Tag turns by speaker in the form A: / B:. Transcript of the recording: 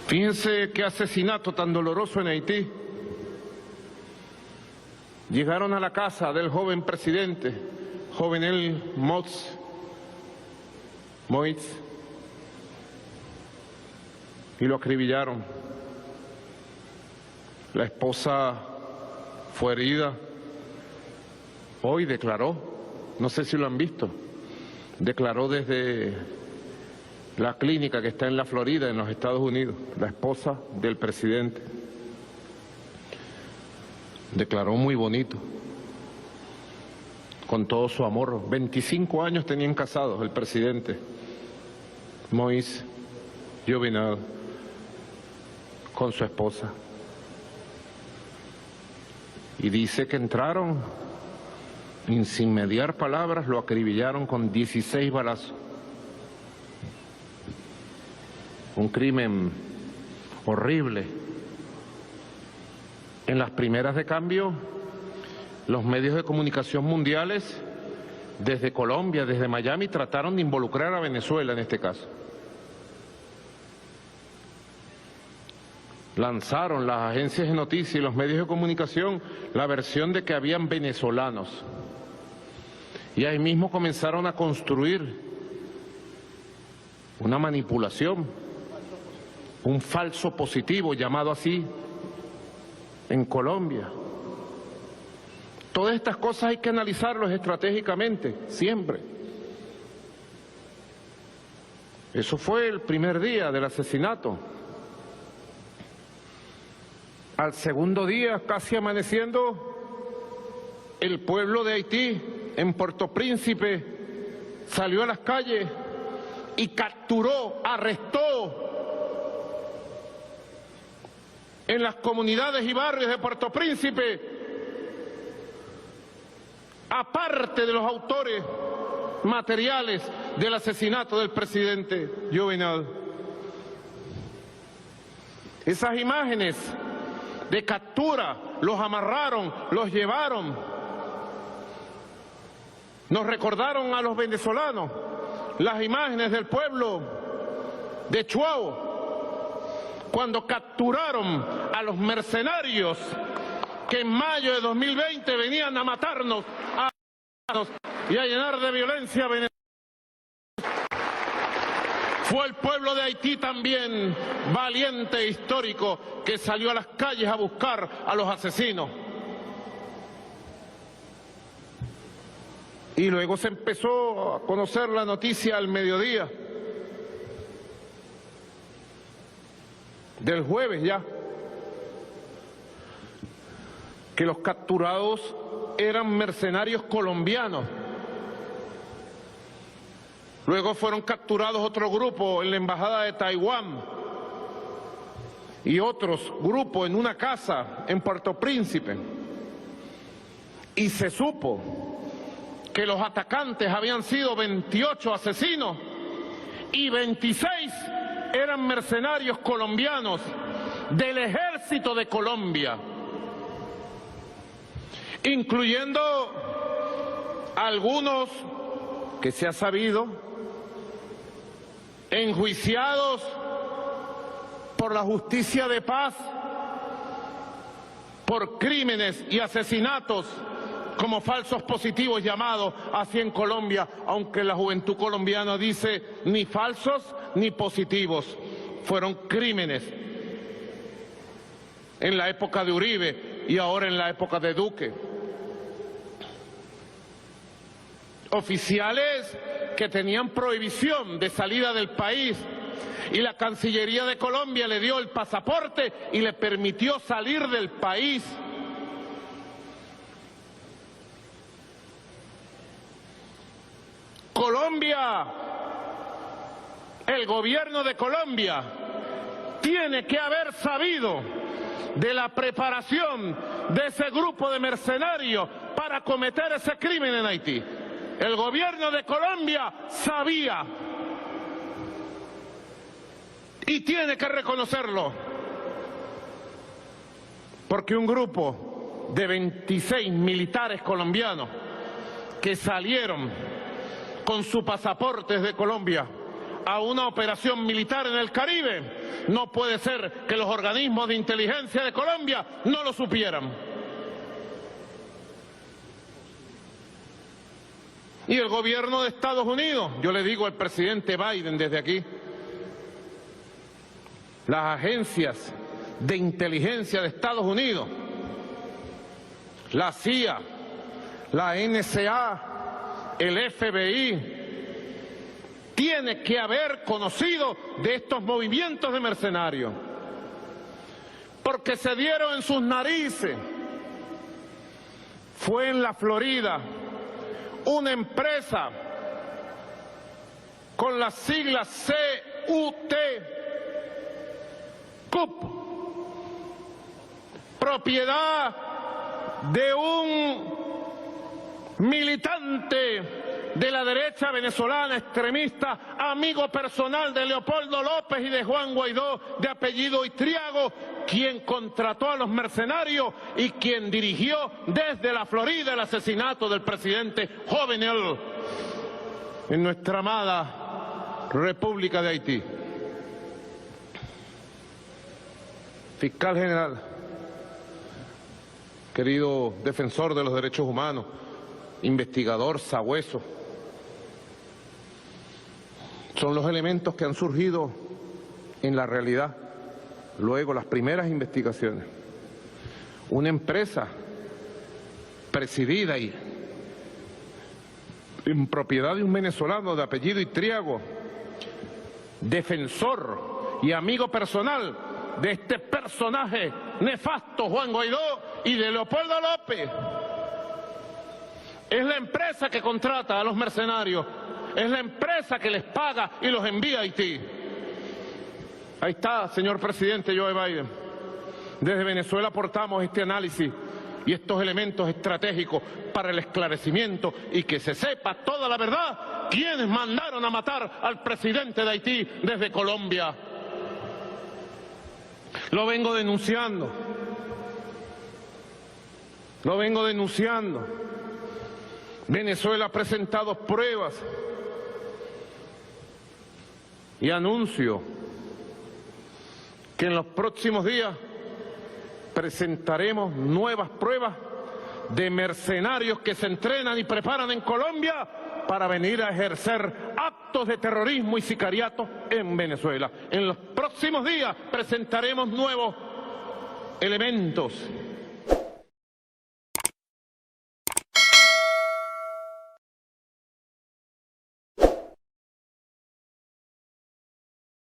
A: Fíjense qué asesinato tan doloroso en Haití. Llegaron a la casa del joven presidente, Jovenel Moïse, y lo acribillaron. La esposa fue herida. Hoy declaró, no sé si lo han visto, declaró desde la clínica que está en la Florida, en los Estados Unidos, la esposa del presidente. Declaró muy bonito, con todo su amor. 25 años tenían casados el presidente Moïse Jovenel con su esposa. Y dice que entraron y sin mediar palabras lo acribillaron con 16 balazos. Un crimen horrible. En las primeras de cambio, los medios de comunicación mundiales, desde Colombia, desde Miami, trataron de involucrar a Venezuela en este caso. Lanzaron las agencias de noticias y los medios de comunicación la versión de que habían venezolanos. Y ahí mismo comenzaron a construir una manipulación, un falso positivo llamado así en Colombia. Todas estas cosas hay que analizarlas estratégicamente, siempre. Eso fue el primer día del asesinato. Al segundo día, casi amaneciendo, el pueblo de Haití, en Puerto Príncipe, salió a las calles y capturó, arrestó en las comunidades y barrios de Puerto Príncipe, aparte de los autores materiales del asesinato del presidente Jovenel. Esas imágenes de captura, los amarraron, los llevaron, nos recordaron a los venezolanos las imágenes del pueblo de Chuao, cuando capturaron a los mercenarios que en mayo de 2020 venían a matarnos y a llenar de violencia a Venezuela. Fue el pueblo de Haití también, valiente e histórico, que salió a las calles a buscar a los asesinos. Y luego se empezó a conocer la noticia al mediodía del jueves ya, que los capturados eran mercenarios colombianos. Luego fueron capturados otro grupo en la embajada de Taiwán y otros grupos en una casa en Puerto Príncipe. Y se supo que los atacantes habían sido 28 asesinos y 26 eran mercenarios colombianos del ejército de Colombia, incluyendo algunos que se ha sabido enjuiciados por la justicia de paz por crímenes y asesinatos como falsos positivos llamados así en Colombia, aunque la juventud colombiana dice ni falsos ni positivos, fueron crímenes en la época de Uribe y ahora en la época de Duque. Oficiales que tenían prohibición de salida del país y la Cancillería de Colombia le dio el pasaporte y le permitió salir del país. Colombia, el gobierno de Colombia tiene que haber sabido de la preparación de ese grupo de mercenarios para cometer ese crimen en Haití. El gobierno de Colombia sabía y tiene que reconocerlo, porque un grupo de 26 militares colombianos que salieron con sus pasaportes de Colombia a una operación militar en el Caribe, no puede ser que los organismos de inteligencia de Colombia no lo supieran. Y el gobierno de Estados Unidos, yo le digo al presidente Biden desde aquí, las agencias de inteligencia de Estados Unidos, la CIA, la NSA, el FBI, tiene que haber conocido de estos movimientos de mercenarios, porque se dieron en sus narices. Fue en la Florida una empresa con las siglas CUP, propiedad de un militante de la derecha venezolana extremista, amigo personal de Leopoldo López y de Juan Guaidó, de apellido Itriago, quien contrató a los mercenarios y quien dirigió desde la Florida el asesinato del presidente Jovenel en nuestra amada República de Haití. Fiscal General, querido defensor de los derechos humanos, investigador sabueso, son los elementos que han surgido en la realidad, luego las primeras investigaciones. Una empresa presidida y en propiedad de un venezolano de apellido Itriago, defensor y amigo personal de este personaje nefasto Juan Guaidó y de Leopoldo López. Es la empresa que contrata a los mercenarios, es la empresa que les paga y los envía a Haití. Ahí está, señor presidente Joe Biden. Desde Venezuela aportamos este análisis y estos elementos estratégicos para el esclarecimiento y que se sepa toda la verdad quiénes mandaron a matar al presidente de Haití desde Colombia. Lo vengo denunciando. Venezuela ha presentado pruebas y anuncio que en los próximos días presentaremos nuevas pruebas de mercenarios que se entrenan y preparan en Colombia para venir a ejercer actos de terrorismo y sicariato en Venezuela. En los próximos días presentaremos nuevos elementos